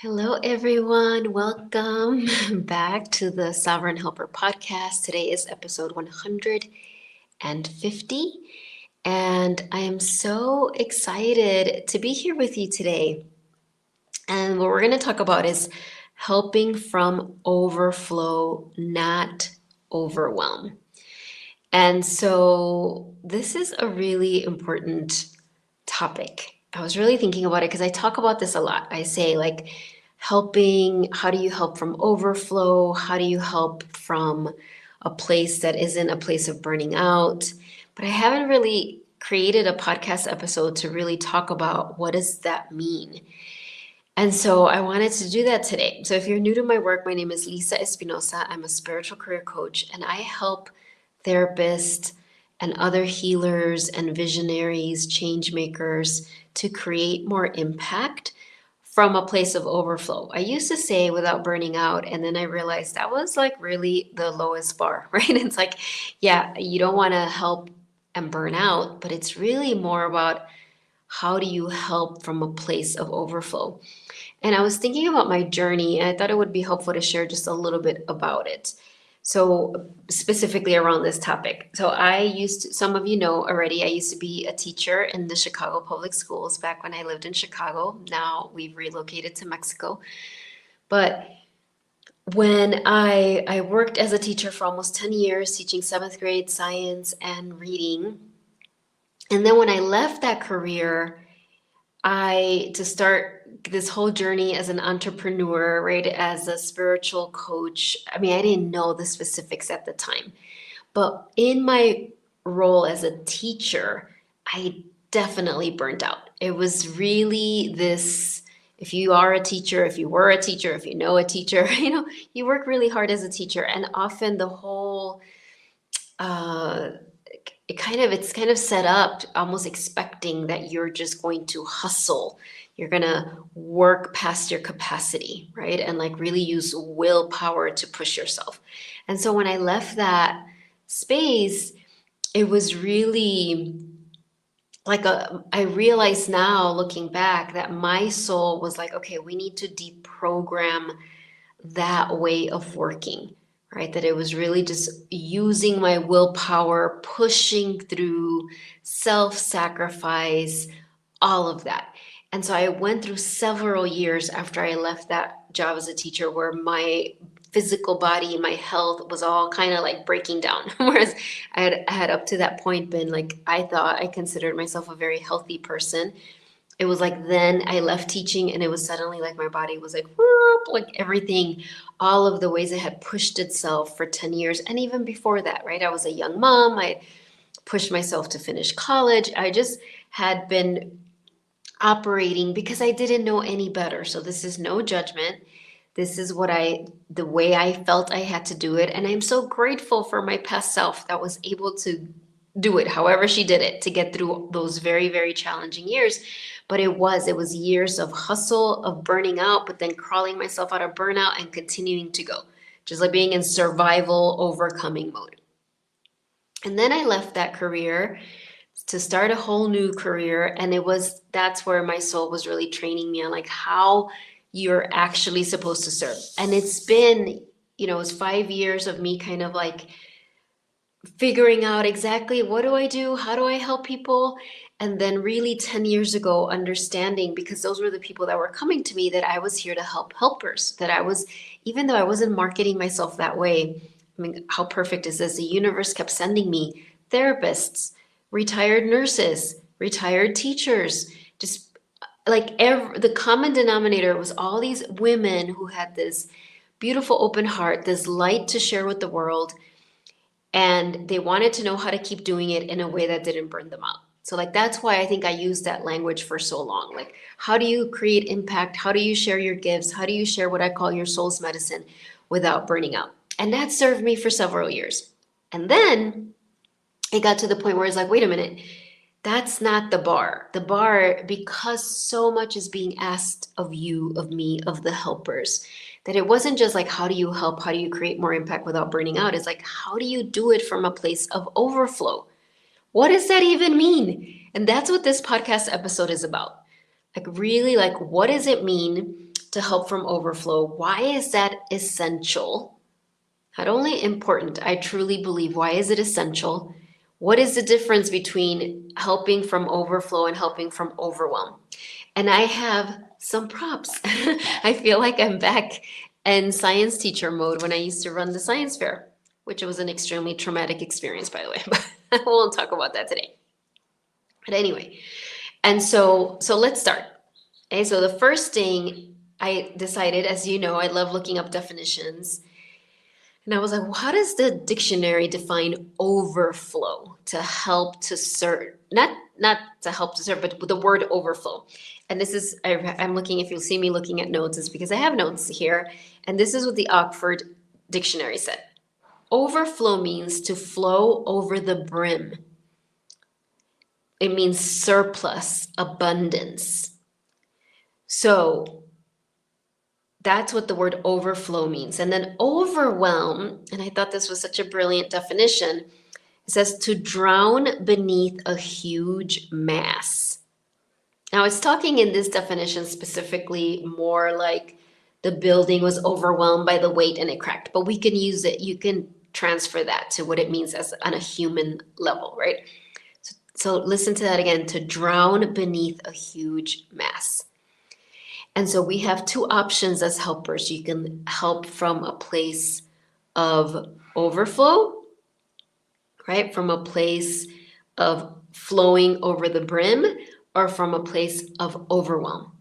Hello, everyone. Welcome back to the Sovereign Helper podcast. Today is episode 150, and I am so excited to be here with you today. And what we're going to talk about is helping from overflow, not overwhelm. And so, this is a really important topic. I was really thinking about it because I talk about this a lot. I say, like, helping, how do you help from overflow? How do you help from a place that isn't a place of burning out? But I haven't really created a podcast episode to really talk about what does that mean. And so I wanted to do that today. So if you're new to my work, my name is Lisa Espinosa. I'm a spiritual career coach, and I help therapists and other healers and visionaries, change makers to create more impact from a place of overflow. I used to say without burning out, and then I realized that was like really the lowest bar, right? It's like, yeah, you don't want to help and burn out, but it's really more about how do you help from a place of overflow. And I was thinking about my journey, and I thought it would be helpful to share just a little bit about it. So, specifically around this topic. So, some of you know already, I used to be a teacher in the Chicago public schools back when I lived in Chicago. Now we've relocated to Mexico. But when I worked as a teacher for almost 10 years, teaching seventh grade science and reading. And then when I left that career, to start this whole journey as an entrepreneur, right, as a spiritual coach. I mean, I didn't know the specifics at the time, but in my role as a teacher, I definitely burnt out. It was really this, if you are a teacher, if you were a teacher, if you know a teacher, you work really hard as a teacher, and often the whole uh, it's kind of set up almost expecting that you're just going to hustle. You're going to work past your capacity, right? And like really use willpower to push yourself. And so when I left that space, it was really I realize now looking back that my soul was like, okay, we need to deprogram that way of working, right? That it was really just using my willpower, pushing through self sacrifice, all of that. And so I went through several years after I left that job as a teacher where my physical body, my health was all kind of like breaking down. Whereas I had up to that point been like, I thought I considered myself a very healthy person. It was like then I left teaching and it was suddenly like my body was like whoop, like everything, all of the ways it had pushed itself for 10 years. And even before that, right? I was a young mom. I pushed myself to finish college. I just had been operating because I didn't know any better. So this is no judgment. This is the way I felt I had to do it. And I'm so grateful for my past self that was able to do it however she did it to get through those very, very challenging years. But it was years of hustle, of burning out, but then crawling myself out of burnout and continuing to go, just like being in survival, overcoming mode. And then I left that career to start a whole new career. And that's where my soul was really training me on like how you're actually supposed to serve. And it's been, it was 5 years of me kind of like figuring out exactly what do I do? How do I help people? And then really 10 years ago, understanding, because those were the people that were coming to me, that I was here to help helpers, that I was, even though I wasn't marketing myself that way, I mean, how perfect is this? The universe kept sending me therapists, retired nurses, retired teachers, just like the common denominator was all these women who had this beautiful open heart, this light to share with the world, and they wanted to know how to keep doing it in a way that didn't burn them out. So like that's why I think I used that language for so long. Like, how do you create impact? How do you share your gifts? How do you share what I call your soul's medicine without burning out? And that served me for several years. And then it got to the point where it's like, wait a minute, that's not the bar. The bar, because so much is being asked of you, of me, of the helpers, that it wasn't just like, how do you help? How do you create more impact without burning out? It's like, how do you do it from a place of overflow? What does that even mean? And that's what this podcast episode is about. Like, really, like, what does it mean to help from overflow. Why is that essential? Not only important, I truly believe. Why is it essential? What is the difference between helping from overflow and helping from overwhelm? And I have some props. I feel like I'm back in science teacher mode when I used to run the science fair, which was an extremely traumatic experience, by the way. But I won't talk about that today. But anyway, and so let's start. Okay, so the first thing I decided, as you know, I love looking up definitions. And I was like, well, how does the dictionary define overflow to help to serve? Not to help to serve, but with the word overflow. And this is, I'm looking, if you'll see me looking at notes, it's because I have notes here. And this is what the Oxford Dictionary said. Overflow means to flow over the brim. It means surplus, abundance. So that's what the word overflow means. And then overwhelm, and I thought this was such a brilliant definition, it says to drown beneath a huge mass. Now, it's talking in this definition specifically more like the building was overwhelmed by the weight and it cracked, but we can use it. You can transfer that to what it means as on a human level, right? So listen to that again, to drown beneath a huge mass. And so we have two options as helpers. You can help from a place of overflow, right? From a place of flowing over the brim, or from a place of overwhelm.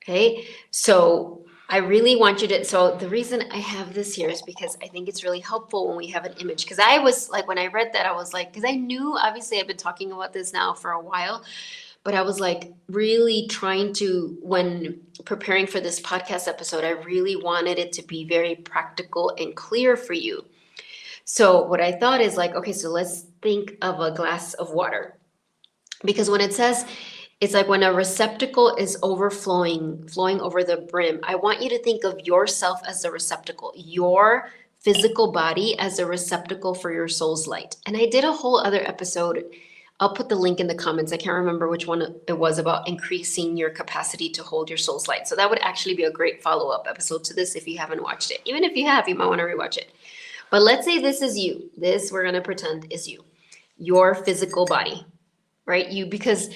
Okay, so I really want you to, so the reason I have this here is because I think it's really helpful when we have an image. Because I was like, when I read that, I was like, because I knew, obviously I've been talking about this now for a while, but I was like really trying to, when preparing for this podcast episode, I really wanted it to be very practical and clear for you. So what I thought is like, okay, so let's think of a glass of water. Because when it says, it's like when a receptacle is overflowing, flowing over the brim, I want you to think of yourself as the receptacle, your physical body as a receptacle for your soul's light. And I did a whole other episode. I'll put the link in the comments. I can't remember which one it was, about increasing your capacity to hold your soul's light. So that would actually be a great follow-up episode to this if you haven't watched it. Even if you have, you might want to rewatch it. But let's say this is you. This, we're going to pretend, is you. Your physical body, right? You, because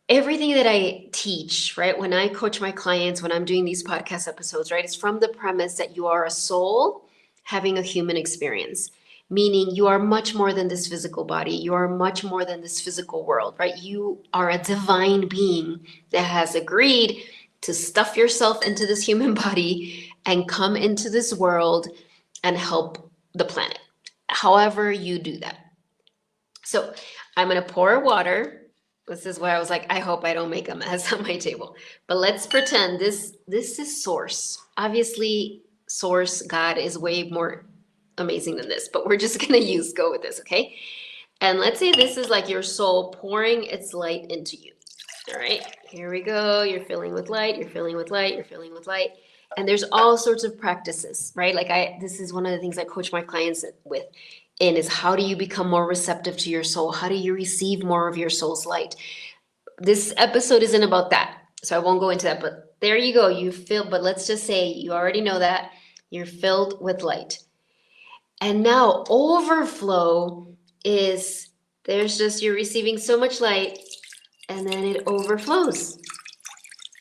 everything that I teach, right, when I coach my clients, when I'm doing these podcast episodes, right, it's from the premise that you are a soul having a human experience. Meaning you are much more than this physical body. You are much more than this physical world, right? You are a divine being that has agreed to stuff yourself into this human body and come into this world and help the planet. However you do that. So I'm going to pour water. This is why I was like, I hope I don't make a mess on my table. But let's pretend this is source. Obviously, source, God, is way more amazing than this, but we're just gonna go with this, okay? And let's say this is like your soul pouring its light into you. All right, here we go. You're filling with light, you're filling with light, you're filling with light. And there's all sorts of practices, right? Like this is one of the things I coach my clients with, in is how do you become more receptive to your soul? How do you receive more of your soul's light? This episode isn't about that, so I won't go into that, but there you go. You feel, but let's just say you already know that you're filled with light. And now overflow is, there's just, you're receiving so much light and then it overflows,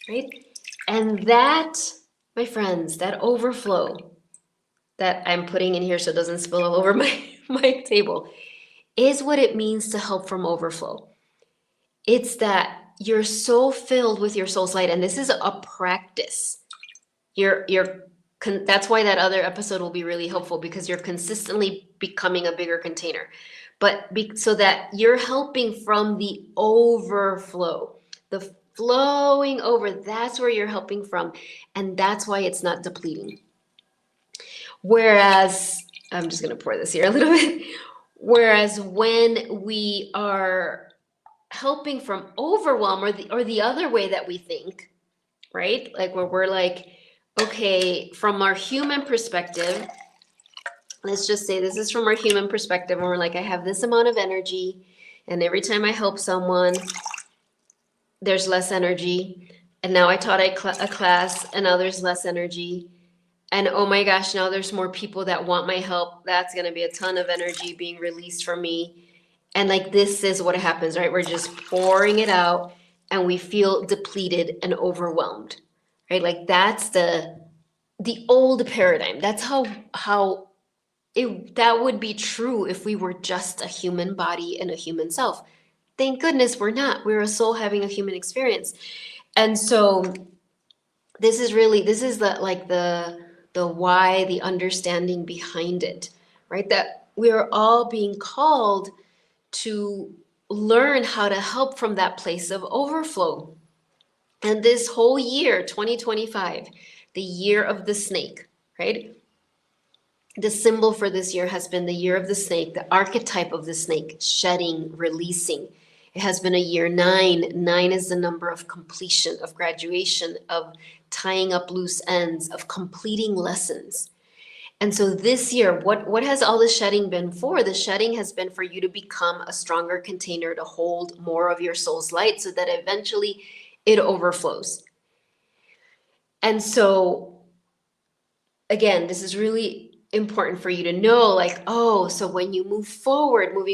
right? And that, my friends, that overflow that I'm putting in here so it doesn't spill all over my table is what it means to help from overflow. It's that you're so filled with your soul's light, and this is a practice. That's why that other episode will be really helpful, because you're consistently becoming a bigger container. But so that you're helping from the overflow, the flowing over, that's where you're helping from. And that's why it's not depleting. Whereas, I'm just going to pour this here a little bit. Whereas when we are helping from overwhelm, or the other way that we think, right? Like where we're like, okay, from our human perspective, let's just say this is from our human perspective, and we're like, I have this amount of energy, and every time I help someone, there's less energy. And now I taught a class, and now there's less energy. And oh my gosh, now there's more people that want my help. That's going to be a ton of energy being released from me. And like this is what happens, right? We're just pouring it out and we feel depleted and overwhelmed, right? Like that's the old paradigm. That's how that would be true if we were just a human body and a human self. Thank goodness we're not. We're a soul having a human experience. And so this is the why, the understanding behind it, right? That we are all being called to learn how to help from that place of overflow. And this whole year, 2025, the year of the snake, right? The symbol for this year has been the year of the snake, the archetype of the snake, shedding, releasing. It has been a year nine. Nine is the number of completion, of graduation, of tying up loose ends, of completing lessons. And so this year, what has all the shedding been for? The shedding has been for you to become a stronger container to hold more of your soul's light so that eventually it overflows. And so again, this is really important for you to know, like, oh, so when you moving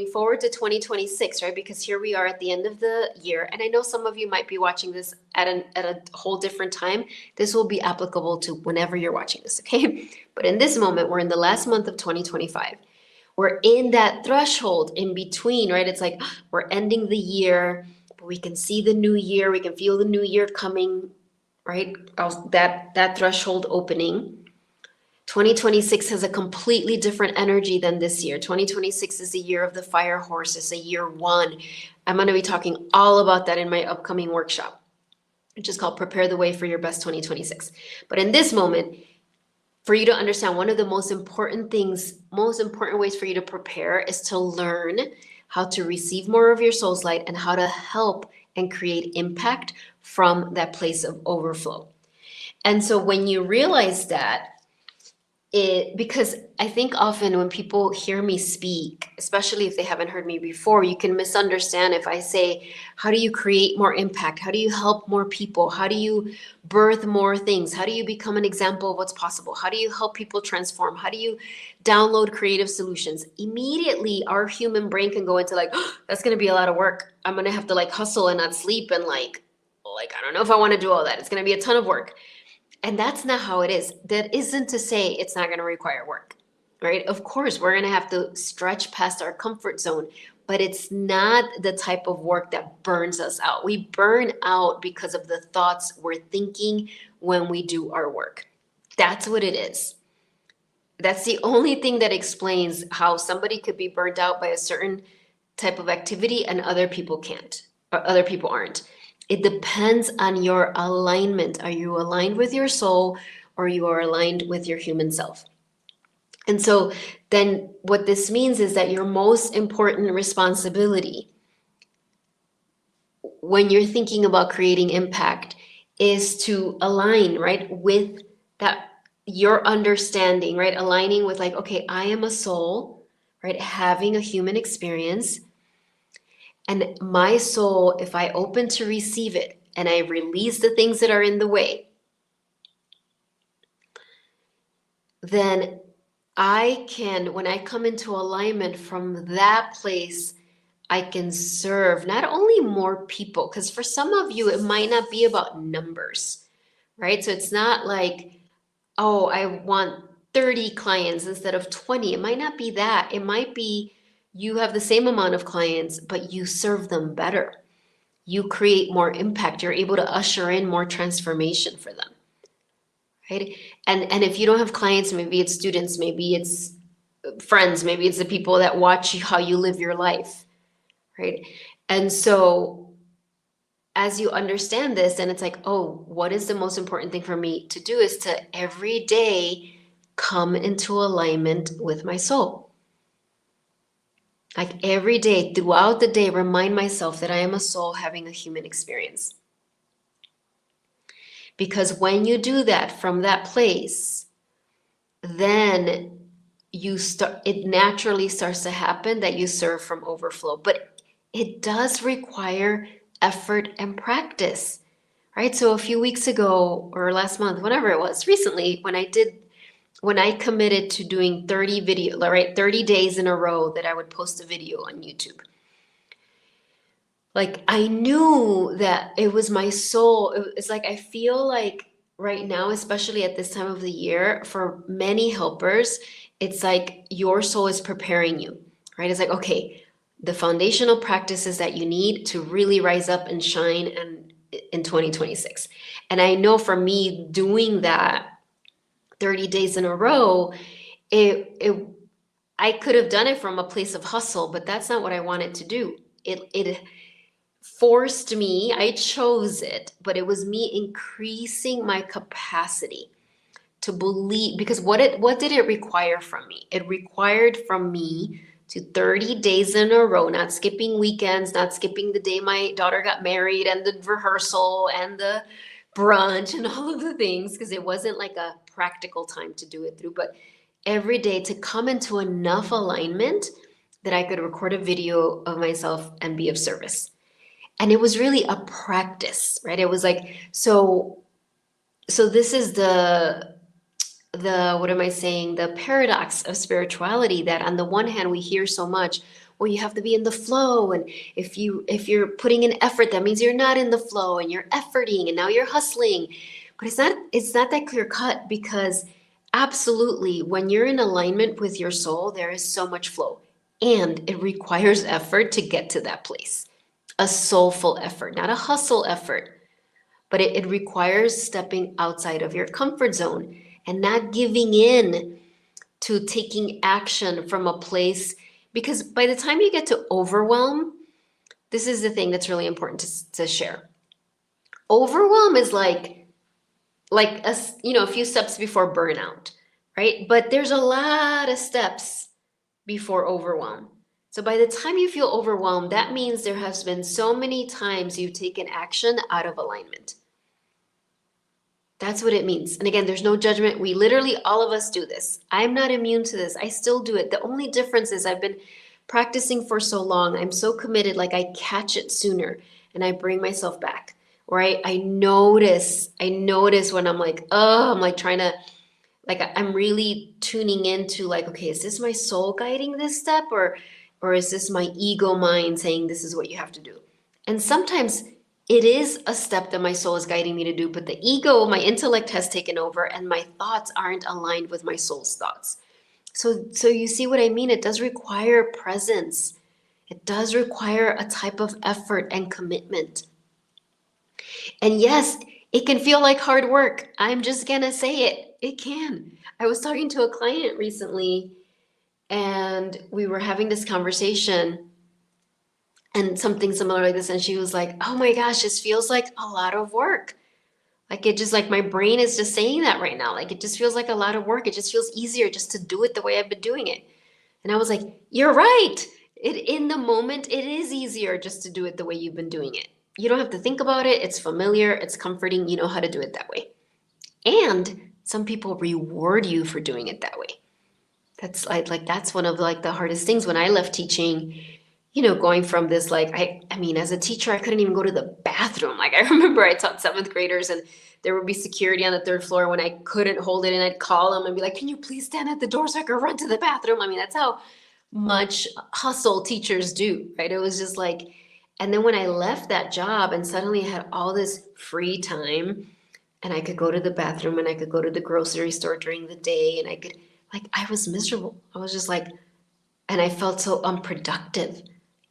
forward to 2026, right? Because here we are at the end of the year. And I know some of you might be watching this at a whole different time. This will be applicable to whenever you're watching this, okay? But in this moment, we're in the last month of 2025. We're in that threshold in between, right? It's like we're ending the year, but we can see the new year. We can feel the new year coming, right? That threshold opening. 2026 has a completely different energy than this year. 2026 is the year of the fire horse. It's a year one. I'm going to be talking all about that in my upcoming workshop, which is called Prepare the Way for Your Best 2026. But in this moment, for you to understand, one of the most important ways for you to prepare is to learn how to receive more of your soul's light and how to help and create impact from that place of overflow. And so when you realize that, because I think often when people hear me speak, especially if they haven't heard me before, you can misunderstand if I say, how do you create more impact? How do you help more people? How do you birth more things? How do you become an example of what's possible? How do you help people transform? How do you download creative solutions? Immediately, our human brain can go into like, oh, that's going to be a lot of work. I'm going to have to like hustle and not sleep and like, I don't know if I want to do all that. It's going to be a ton of work. And that's not how it is. That isn't to say it's not going to require work, right? Of course, we're going to have to stretch past our comfort zone, but it's not the type of work that burns us out. We burn out because of the thoughts we're thinking when we do our work. That's what it is. That's the only thing that explains how somebody could be burnt out by a certain type of activity and other people can't, or other people aren't. It depends on your alignment. Are you aligned with your soul or you are aligned with your human self? And so then what this means is that your most important responsibility when you're thinking about creating impact is to align, right, with that, your understanding, right? Aligning with like, okay, I am a soul, right? Having a human experience. And my soul, if I open to receive it and I release the things that are in the way, then I can, when I come into alignment from that place, I can serve not only more people, because for some of you, it might not be about numbers, right? So it's not like, oh, I want 30 clients instead of 20. It might not be that. It might be you have the same amount of clients, but you serve them better. You create more impact. You're able to usher in more transformation for them, right? And if you don't have clients, maybe it's students, maybe it's friends, maybe it's the people that watch how you live your life, right? And so as you understand this, and it's like, oh, what is the most important thing for me to do is to every day come into alignment with my soul. Like every day, throughout the day, remind myself that I am a soul having a human experience. Because when you do that from that place, then it naturally starts to happen that you serve from overflow. But it does require effort and practice, right? So a few weeks ago or last month, whenever it was, recently, when I committed to doing 30 video, right, 30 days in a row that I would post a video on YouTube. Like I knew that it was my soul. It's like I feel like right now, especially at this time of the year, for many helpers, it's like your soul is preparing you, right? It's like, okay, the foundational practices that you need to really rise up and shine and in 2026. And I know for me doing that 30 days in a row, it I could have done it from a place of hustle, but that's not what I wanted to do. It forced me, I chose it, but it was me increasing my capacity to believe, because what did it require from me? It required from me to 30 days in a row, not skipping weekends, not skipping the day my daughter got married and the rehearsal and the brunch and all of the things, because it wasn't like a practical time to do it through, but every day to come into enough alignment that I could record a video of myself and be of service. And it was really a practice, right? It was like, so this is the what am I saying, the paradox of spirituality, that on the one hand we hear so much, well, you have to be in the flow, and if you're putting in effort, that means you're not in the flow and you're efforting and now you're hustling. But it's not that clear cut, because absolutely when you're in alignment with your soul, there is so much flow, and it requires effort to get to that place. A soulful effort, not a hustle effort, but it requires stepping outside of your comfort zone and not giving in to taking action from a place. Because by the time you get to overwhelm, this is the thing that's really important to share. Overwhelm is like a few steps before burnout, right? But there's a lot of steps before overwhelm. So by the time you feel overwhelmed, that means there has been so many times you've taken action out of alignment. That's what it means. And again, there's no judgment. We literally, all of us do this. I'm not immune to this. I still do it. The only difference is I've been practicing for so long. I'm so committed, like I catch it sooner and I bring myself back. Right? I notice when I'm like, oh, I'm like trying to, like I'm really tuning into like, okay, is this my soul guiding this step, or is this my ego mind saying this is what you have to do? And sometimes it is a step that my soul is guiding me to do, but the ego, my intellect has taken over and my thoughts aren't aligned with my soul's thoughts. So you see what I mean? It does require presence. It does require a type of effort and commitment. And yes, it can feel like hard work. I'm just gonna say it. It can. I was talking to a client recently and we were having this conversation and something similar like this. And she was like, oh my gosh, this feels like a lot of work. Like it just like my brain is just saying that right now. Like it just feels like a lot of work. It just feels easier just to do it the way I've been doing it. And I was like, you're right. In the moment, it is easier just to do it the way you've been doing it. You don't have to think about it. It's familiar, it's comforting. You know how to do it that way. And some people reward you for doing it that way. That's like that's one of like the hardest things when I left teaching, going from this, like, I mean, as a teacher, I couldn't even go to the bathroom. Like, I remember I taught seventh graders and there would be security on the third floor when I couldn't hold it. And I'd call them and be like, can you please stand at the door so I can run to the bathroom? I mean, that's how much hustle teachers do, right? It was just like, and then when I left that job and suddenly I had all this free time and I could go to the bathroom and I could go to the grocery store during the day and I could, like, I was miserable. I was just like, and I felt so unproductive.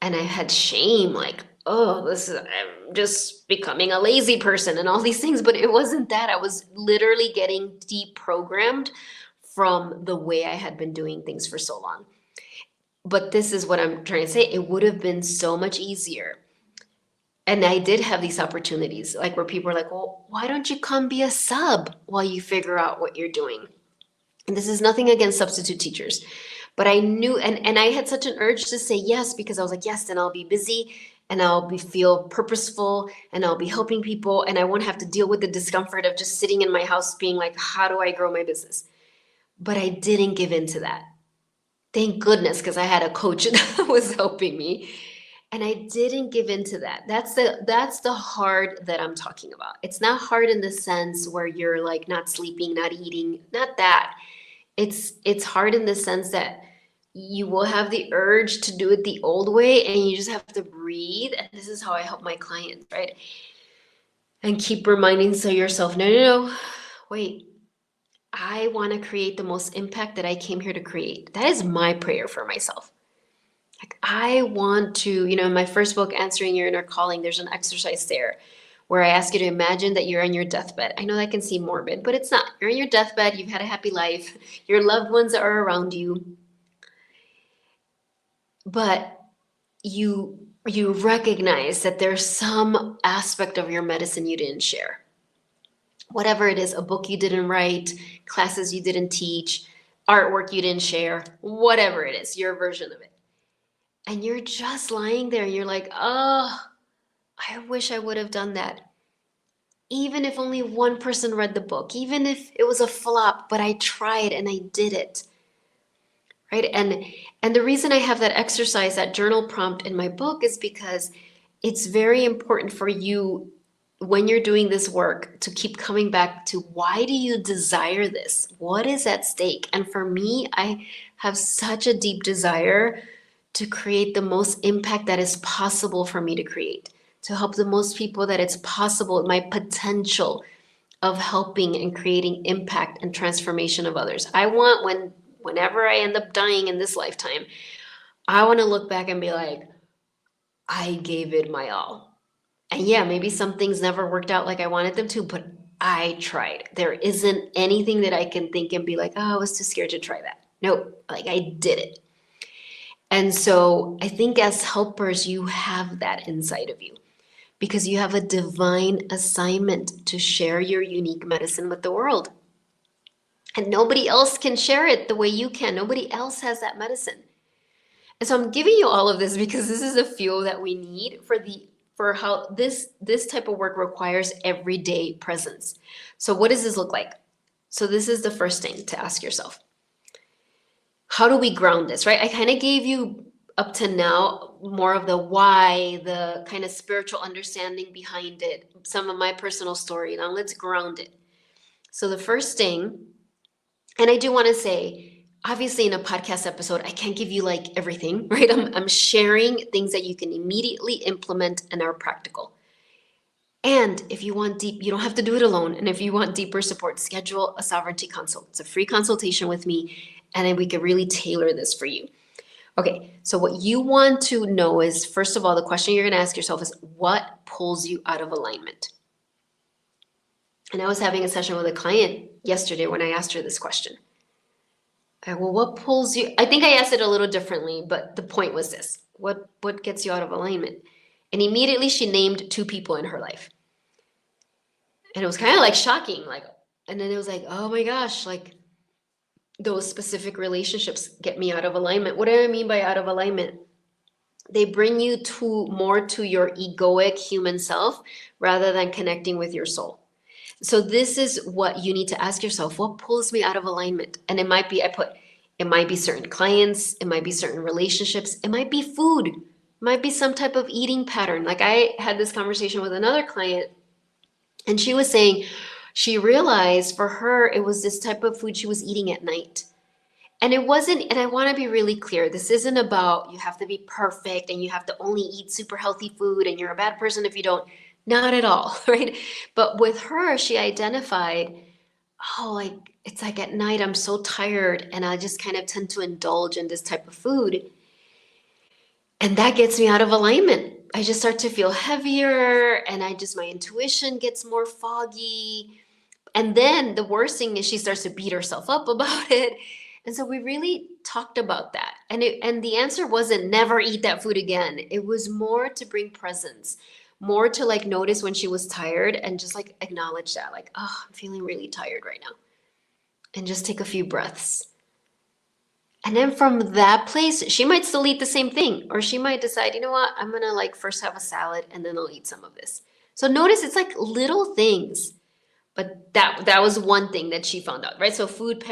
And I had shame, like, oh, I'm just becoming a lazy person and all these things. But it wasn't that. I was literally getting deprogrammed from the way I had been doing things for so long. But this is what I'm trying to say. It would have been so much easier. And I did have these opportunities, like where people are like, well, why don't you come be a sub while you figure out what you're doing? And this is nothing against substitute teachers. But I knew, and I had such an urge to say yes, because I was like, yes, then I'll be busy and feel purposeful and I'll be helping people and I won't have to deal with the discomfort of just sitting in my house being like, how do I grow my business? But I didn't give in to that. Thank goodness, because I had a coach that was helping me. And I didn't give in to that. That's the hard that I'm talking about. It's not hard in the sense where you're like not sleeping, not eating, not that. It's hard in the sense that you will have the urge to do it the old way and you just have to breathe. And this is how I help my clients, right? And keep reminding yourself, no, no, no, wait. I want to create the most impact that I came here to create. That is my prayer for myself. Like, I want to, in my first book, Answering Your Inner Calling, there's an exercise there where I ask you to imagine that you're on your deathbed. I know that can seem morbid, but it's not. You're on your deathbed, you've had a happy life, your loved ones are around you, but you recognize that there's some aspect of your medicine you didn't share. Whatever it is, a book you didn't write, classes you didn't teach, artwork you didn't share, whatever it is, your version of it. And you're just lying there and you're like, oh, I wish I would have done that. Even if only one person read the book, even if it was a flop, but I tried and I did it. Right? And the reason I have that exercise, that journal prompt in my book is because it's very important for you when you're doing this work to keep coming back to, why do you desire this? What is at stake? And for me, I have such a deep desire to create the most impact that is possible for me to create, to help the most people that it's possible, my potential of helping and creating impact and transformation of others. I want, whenever I end up dying in this lifetime, I want to look back and be like, I gave it my all. And yeah, maybe some things never worked out like I wanted them to, but I tried. There isn't anything that I can think and be like, oh, I was too scared to try that. Nope, like I did it. And so I think as helpers, you have that inside of you because you have a divine assignment to share your unique medicine with the world. And nobody else can share it the way you can. Nobody else has that medicine. And so I'm giving you all of this because this is a fuel that we need for how this type of work requires everyday presence. So what does this look like? So this is the first thing to ask yourself. How do we ground this, right? I kind of gave you up to now more of the why, the kind of spiritual understanding behind it, some of my personal story. Now let's ground it. So the first thing, and I do want to say, obviously in a podcast episode, I can't give you like everything, right? I'm sharing things that you can immediately implement and are practical. And if you want deep, you don't have to do it alone. And if you want deeper support, schedule a sovereignty consult. It's a free consultation with me, and then we can really tailor this for you. Okay, so what you want to know is, first of all, the question you're going to ask yourself is, what pulls you out of alignment? And I was having a session with a client yesterday when I asked her this question. Well, what pulls you? I think I asked it a little differently, but the point was this. What gets you out of alignment? And immediately she named two people in her life. And it was kind of like shocking, and then it was like, oh my gosh, like those specific relationships get me out of alignment. What do I mean by out of alignment? They bring you more to your egoic human self rather than connecting with your soul. So this is what you need to ask yourself. What pulls me out of alignment? And it might be certain clients. It might be certain relationships. It might be food. It might be some type of eating pattern. Like I had this conversation with another client, and she was saying she realized for her, it was this type of food she was eating at night. And it wasn't, and I want to be really clear, this isn't about you have to be perfect and you have to only eat super healthy food and you're a bad person if you don't. Not at all, right? But with her, she identified, oh, like it's like at night I'm so tired and I just kind of tend to indulge in this type of food. And that gets me out of alignment. I just start to feel heavier and my intuition gets more foggy. And then the worst thing is she starts to beat herself up about it. And so we really talked about that. And the answer wasn't never eat that food again. It was more to bring presence, more to like notice when she was tired and just like acknowledge that, like, oh, I'm feeling really tired right now. And just take a few breaths. And then from that place, she might still eat the same thing, or she might decide, you know what, I'm going to like first have a salad and then I'll eat some of this. So notice it's like little things, but that was one thing that she found out, right? So food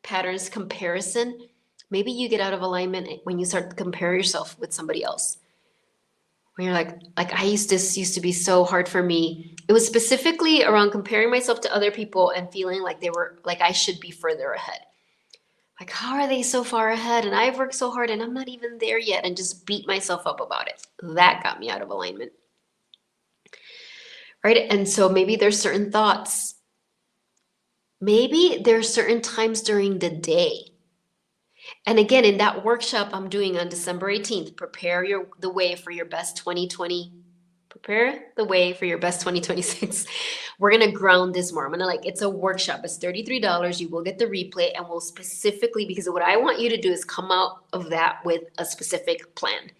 patterns, comparison, maybe you get out of alignment when you start to compare yourself with somebody else. When you're like this used to be so hard for me. It was specifically around comparing myself to other people and feeling like they were like I should be further ahead. Like, how are they so far ahead? And I've worked so hard and I'm not even there yet, and just beat myself up about it. That got me out of alignment. Right? And so maybe there's certain thoughts. Maybe there's certain times during the day. And again, in that workshop I'm doing on December 18th, the way for your best 2020. Prepare the way for your best 2026. We're going to ground this more. It's a workshop. It's $33. You will get the replay, and we'll specifically, because what I want you to do is come out of that with a specific plan.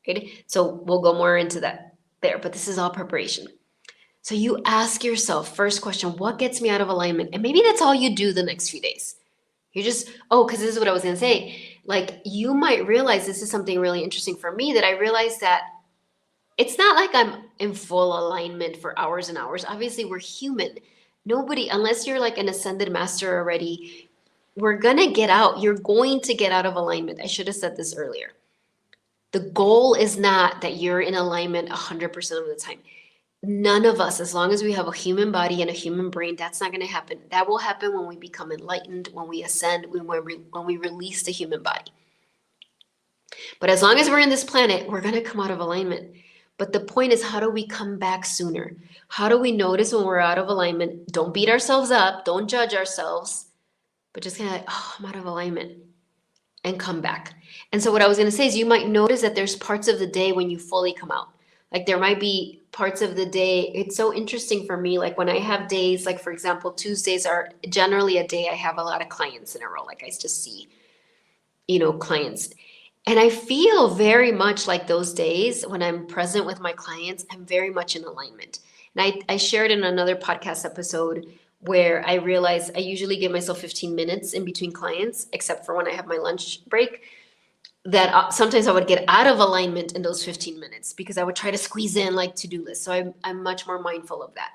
Okay. So we'll go more into that there, but this is all preparation. So you ask yourself, first question, what gets me out of alignment? And maybe that's all you do the next few days. You just, because this is what I was going to say. Like, you might realize, this is something really interesting for me, that I realized that it's not like I'm in full alignment for hours and hours. Obviously, we're human. Nobody, unless you're like an ascended master already, you're going to get out of alignment. I should have said this earlier. The goal is not that you're in alignment 100% of the time. None of us, as long as we have a human body and a human brain, that's not going to happen. That will happen when we become enlightened, when we ascend, when we release the human body. But as long as we're in this planet, we're going to come out of alignment. But the point is, how do we come back sooner? How do we notice when we're out of alignment? Don't beat ourselves up. Don't judge ourselves. But just kind of like, I'm out of alignment. And come back. And so what I was going to say is, you might notice that there's parts of the day when you fully come out. Like, there might be parts of the day. It's so interesting for me. Like, when I have days, like, for example, Tuesdays are generally a day I have a lot of clients in a row. Like, I just see, clients. And I feel very much like those days when I'm present with my clients, I'm very much in alignment. And I shared in another podcast episode where I realized I usually give myself 15 minutes in between clients, except for when I have my lunch break, that sometimes I would get out of alignment in those 15 minutes because I would try to squeeze in like to-do lists. So I'm much more mindful of that.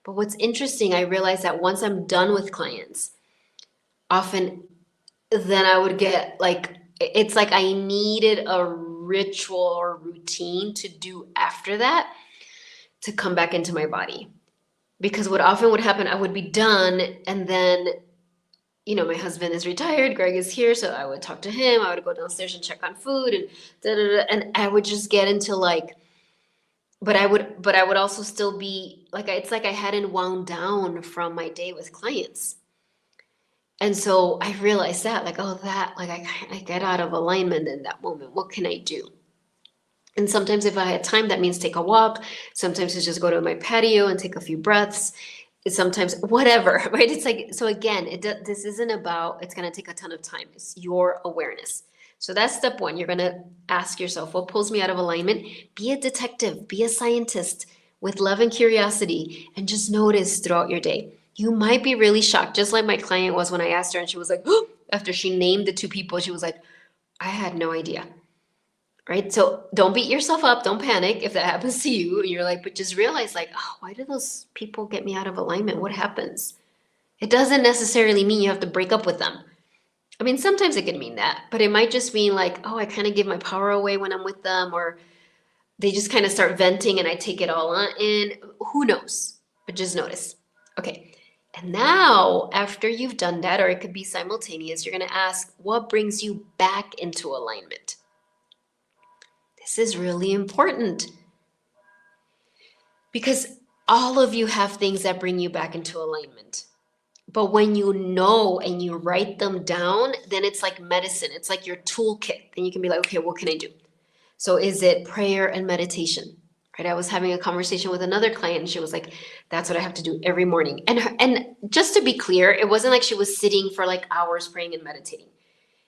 But what's interesting, I realized that once I'm done with clients, often then I would get like, it's like I needed a ritual or routine to do after that to come back into my body. Because what often would happen, I would be done, and then, my husband is retired, Greg is here, so I would talk to him, I would go downstairs and check on food, and and I would just get into like, but I would also still be like, it's like I hadn't wound down from my day with clients. And so I realized that, like, I get out of alignment in that moment. What can I do? And sometimes if I had time, that means take a walk. Sometimes it's just go to my patio and take a few breaths. Sometimes whatever, right? It's like, so again, this isn't about, it's going to take a ton of time. It's your awareness. So that's step one. You're going to ask yourself, what pulls me out of alignment? Be a detective, be a scientist with love and curiosity, and just notice throughout your day. You might be really shocked, just like my client was when I asked her, and she was like, oh, after she named the two people, she was like, I had no idea. Right? So don't beat yourself up. Don't panic if that happens to you. And you're like, but just realize like, why do those people get me out of alignment? What happens? It doesn't necessarily mean you have to break up with them. I mean, sometimes it can mean that, but it might just mean like, I kind of give my power away when I'm with them, or they just kind of start venting and I take it all on in. Who knows? But just notice. Okay. And now, after you've done that, or it could be simultaneous, you're going to ask, what brings you back into alignment? This is really important because all of you have things that bring you back into alignment. But when you know and you write them down, then it's like medicine. It's like your toolkit. And you can be like, okay, what can I do? So is it prayer and meditation? Right? I was having a conversation with another client and she was like, that's what I have to do every morning. And just to be clear, it wasn't like she was sitting for like hours praying and meditating.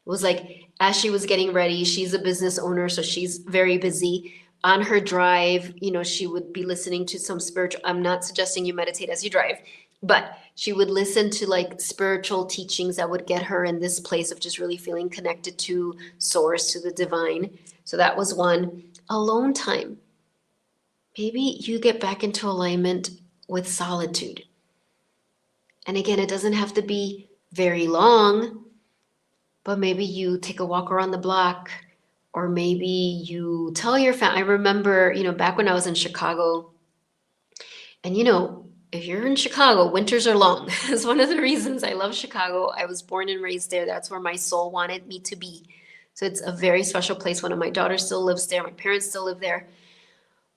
It was like, as she was getting ready, she's a business owner, so she's very busy. On her drive, she would be listening to some spiritual, I'm not suggesting you meditate as you drive, but she would listen to like spiritual teachings that would get her in this place of just really feeling connected to source, to the divine. So that was one. Alone time. Maybe you get back into alignment with solitude. And again, it doesn't have to be very long, but maybe you take a walk around the block, Or maybe you tell your family. I remember, back when I was in Chicago, and if you're in Chicago, winters are long. It's one of the reasons I love Chicago. I was born and raised there. That's where my soul wanted me to be. So it's a very special place. One of my daughters still lives there. My parents still live there.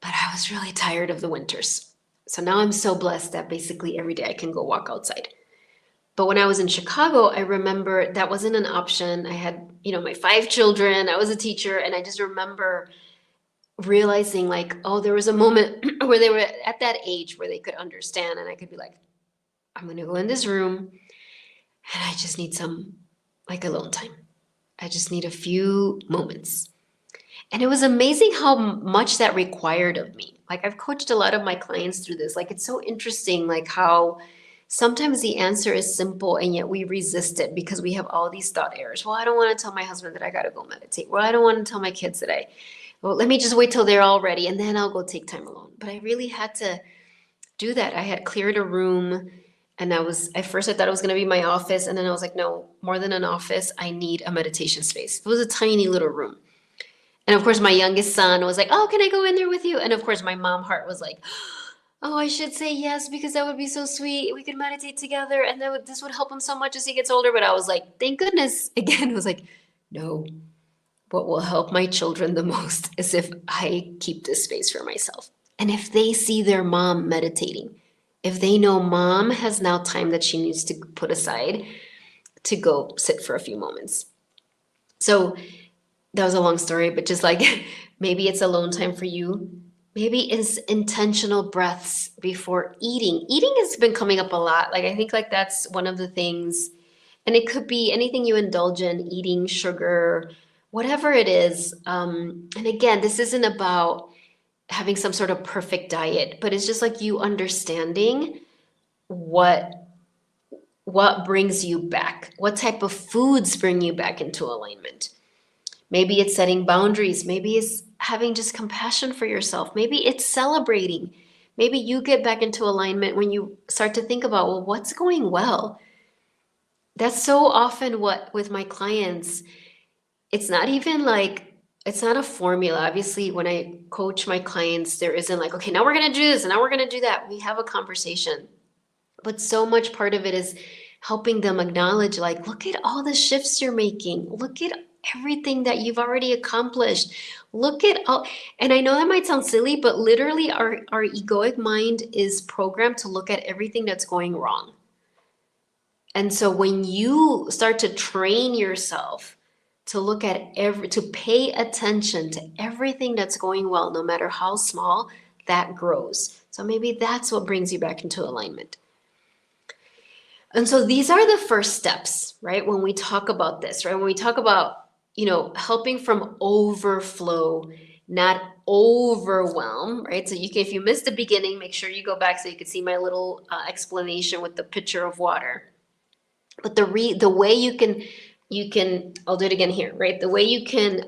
But I was really tired of the winters. So now I'm so blessed that basically every day I can go walk outside. But when I was in Chicago, I remember that wasn't an option. I had, my 5 children. I was a teacher, and I just remember realizing like, oh, there was a moment where they were at that age where they could understand, and I could be like, I'm going to go in this room and I just need some like alone time. I just need a few moments. And it was amazing how much that required of me. Like I've coached a lot of my clients through this. Like it's so interesting, like how sometimes the answer is simple and yet we resist it because we have all these thought errors. Well, I don't want to tell my husband that I got to go meditate. Well, I don't want to tell my kids that well, let me just wait till they're all ready and then I'll go take time alone. But I really had to do that. I had cleared a room, and at first I thought it was going to be my office. And then I was like, no, more than an office, I need a meditation space. It was a tiny little room. And of course, my youngest son was like, oh, can I go in there with you? And of course, my mom heart was like, oh, I should say yes, because that would be so sweet. We could meditate together, and this would help him so much as he gets older. But I was like, thank goodness. Again, I was like, no, what will help my children the most is if I keep this space for myself. And if they see their mom meditating, if they know mom has now time that she needs to put aside to go sit for a few moments. So that was a long story, but just like maybe it's alone time for you. Maybe it's intentional breaths before eating. Eating has been coming up a lot. Like I think like that's one of the things, and it could be anything you indulge in, eating, sugar, whatever it is. And again, this isn't about having some sort of perfect diet, but it's just like you understanding what brings you back, what type of foods bring you back into alignment. Maybe it's setting boundaries. Maybe it's having just compassion for yourself. Maybe it's celebrating. Maybe you get back into alignment when you start to think about, well, what's going well? That's so often what with my clients, it's not even like, it's not a formula. Obviously, when I coach my clients, there isn't like, okay, now we're going to do this and now we're going to do that. We have a conversation. But so much part of it is helping them acknowledge, like, look at all the shifts you're making. Look at everything that you've already accomplished. Look at all, and I know that might sound silly, but literally our egoic mind is programmed to look at everything that's going wrong. And so when you start to train yourself to look at to pay attention to everything that's going well, no matter how small, that grows. So maybe that's what brings you back into alignment. And so these are the first steps, right? When we talk about this, right? When we talk about, helping from overflow, not overwhelm, right? So if you missed the beginning, make sure you go back so you can see my little explanation with the pitcher of water. But the way you can, I'll do it again here, right? The way you can,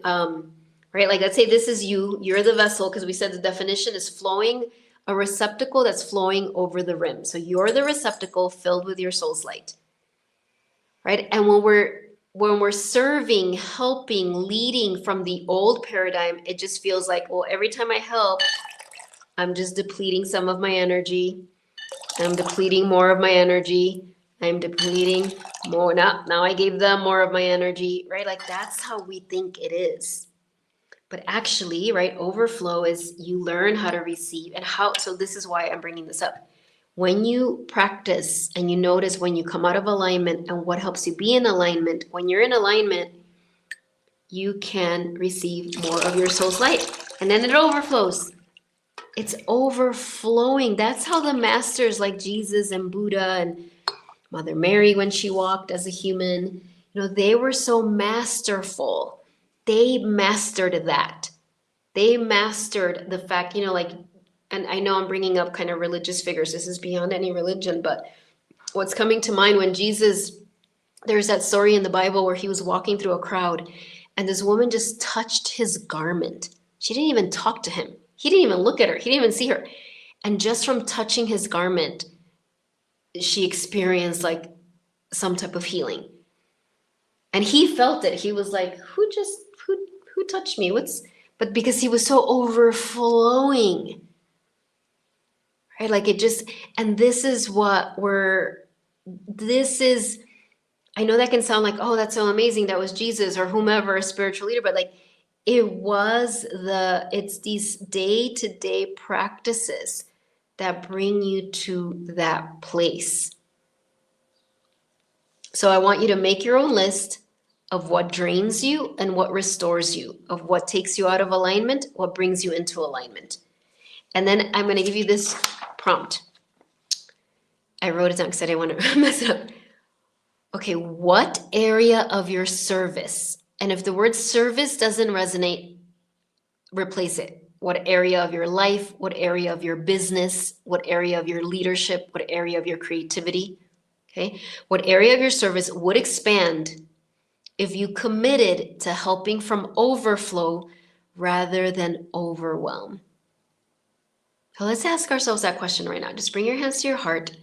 right? Like let's say this is you're the vessel, because we said the definition is flowing, a receptacle that's flowing over the rim. So you're the receptacle filled with your soul's light, right? And when we're serving, helping, leading from the old paradigm, it just feels like, well, every time I help, I'm just depleting some of my energy. I'm depleting more of my energy. I'm depleting more. Now I gave them more of my energy, right? Like that's how we think it is. But actually, right, overflow is you learn how to receive and how. So this is why I'm bringing this up. When you practice and you notice when you come out of alignment and what helps you be in alignment, when you're in alignment, you can receive more of your soul's light. And then it overflows. It's overflowing. That's how the masters like Jesus and Buddha and Mother Mary, when she walked as a human, they were so masterful. They mastered that. They mastered the fact, and I know I'm bringing up kind of religious figures. This is beyond any religion, but what's coming to mind when Jesus, there's that story in the Bible where he was walking through a crowd and this woman just touched his garment. She didn't even talk to him. He didn't even look at her. He didn't even see her. And just from touching his garment, she experienced like some type of healing. And he felt it. He was like, who who touched me? But because he was so overflowing, right? Like it just, and this is what this is, I know that can sound like, oh, that's so amazing. That was Jesus or whomever, a spiritual leader, but like it's these day-to-day practices that bring you to that place. So I want you to make your own list of what drains you and what restores you, of what takes you out of alignment, what brings you into alignment. And then I'm going to give you this prompt. I wrote it down because I didn't want to mess it up. Okay, what area of your service, and if the word service doesn't resonate, replace it. What area of your life, what area of your business, what area of your leadership, what area of your creativity, okay? What area of your service would expand if you committed to helping from overflow rather than overwhelm? So let's ask ourselves that question right now. Just bring your hands to your heart.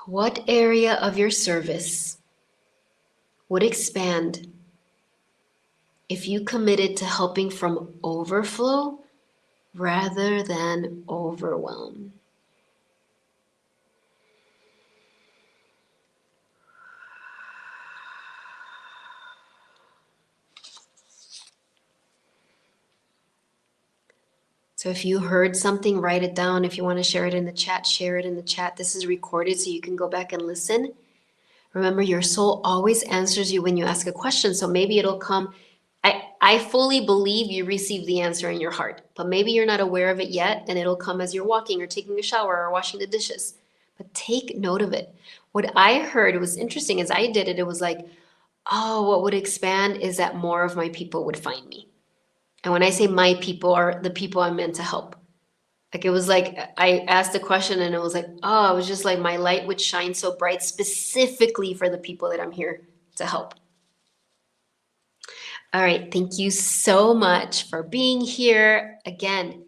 What area of your service would expand if you committed to helping from overflow rather than overwhelm? So if you heard something, write it down. If you want to share it in the chat, share it in the chat. This is recorded so you can go back and listen. Remember, your soul always answers you when you ask a question. So maybe it'll come. I fully believe you receive the answer in your heart, but maybe you're not aware of it yet, and it'll come as you're walking or taking a shower or washing the dishes. But take note of it. What I heard was interesting as I did it, it was like, oh, what would expand is that more of my people would find me. And when I say my people, are the people I'm meant to help. Like it was like I asked a question and it was like, oh, it was just like my light would shine so bright specifically for the people that I'm here to help. All right, thank you so much for being here again.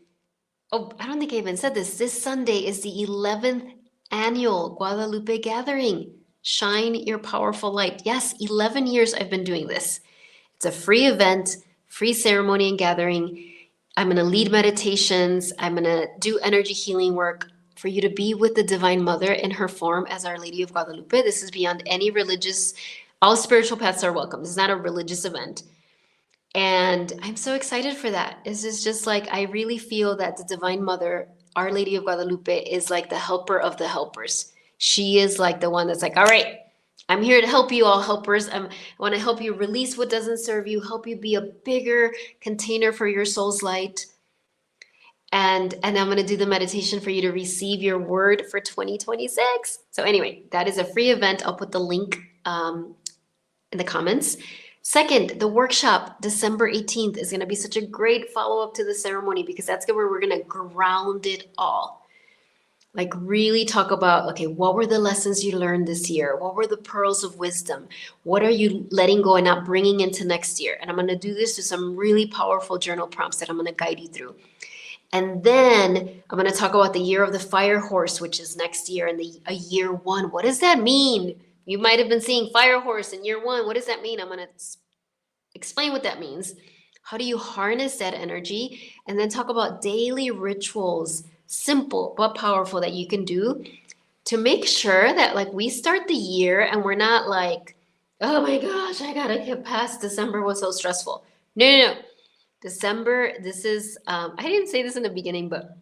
Oh, I don't think I even said this. This Sunday is the 11th annual Guadalupe Gathering. Shine your powerful light. Yes, 11 years I've been doing this. It's a free event, free ceremony and gathering. I'm going to lead meditations. I'm going to do energy healing work for you to be with the Divine Mother in her form as Our Lady of Guadalupe. This is beyond any religious, all spiritual paths are welcome. This is not a religious event. And I'm so excited for that. This is just like, I really feel that the Divine Mother, Our Lady of Guadalupe, is like the helper of the helpers. She is like the one that's like, all right, I'm here to help you all helpers. I want to help you release what doesn't serve you, help you be a bigger container for your soul's light. And I'm going to do the meditation for you to receive your word for 2026. So anyway, that is a free event. I'll put the link in the comments. Second, the workshop, December 18th, is going to be such a great follow-up to the ceremony because that's where we're going to ground it all. Like really talk about, okay, what were the lessons you learned this year? What were the pearls of wisdom? What are you letting go and not bringing into next year? And I'm going to do this with some really powerful journal prompts that I'm going to guide you through. And then I'm going to talk about the year of the fire horse, which is next year, and a year one. What does that mean? You might have been seeing fire horse in year one. What does that mean? I'm going to explain what that means. How do you harness that energy? And then talk about daily rituals, simple but powerful, that you can do to make sure that like we start the year and we're not like, oh my gosh, I gotta get past December, was so stressful. No. December, this is, I didn't say this in the beginning, but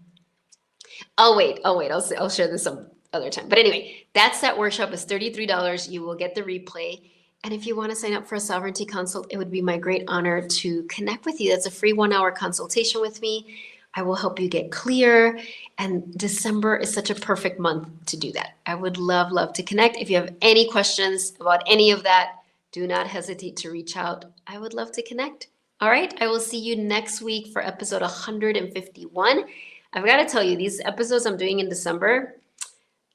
I'll wait. I'll share this some other time. But anyway, that workshop is $33. You will get the replay. And if you want to sign up for a sovereignty consult, it would be my great honor to connect with you. That's a free 1-hour consultation with me. I will help you get clear. And December is such a perfect month to do that. I would love to connect. If you have any questions about any of that, do not hesitate to reach out. I would love to connect. All right, I will see you next week for episode 151. I've got to tell you, these episodes I'm doing in December,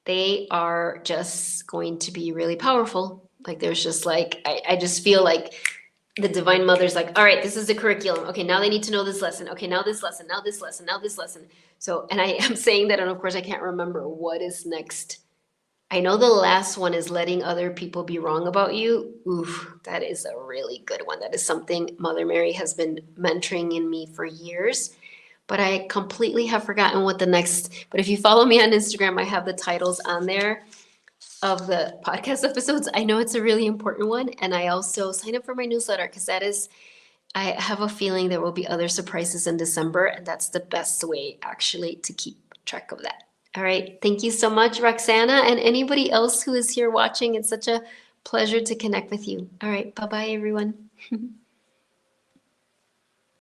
they are just going to be really powerful. Like there's just like, I just feel like the Divine Mother's like, all right, this is the curriculum. Okay, now they need to know this lesson. Okay, now this lesson, now this lesson, now this lesson. So, and I am saying that, and of course I can't remember what is next I know the last one is letting other people be wrong about you. Oof, that is a really good one. That is something Mother Mary has been mentoring in me for years. But I completely have forgotten what the next. But if you follow me on Instagram, I have the titles on there of the podcast episodes. I know it's a really important one. And I also sign up for my newsletter because that is, I have a feeling there will be other surprises in December. And that's the best way actually to keep track of that. All right. Thank you so much, Roxana, and anybody else who is here watching. It's such a pleasure to connect with you. All right. Bye bye, everyone.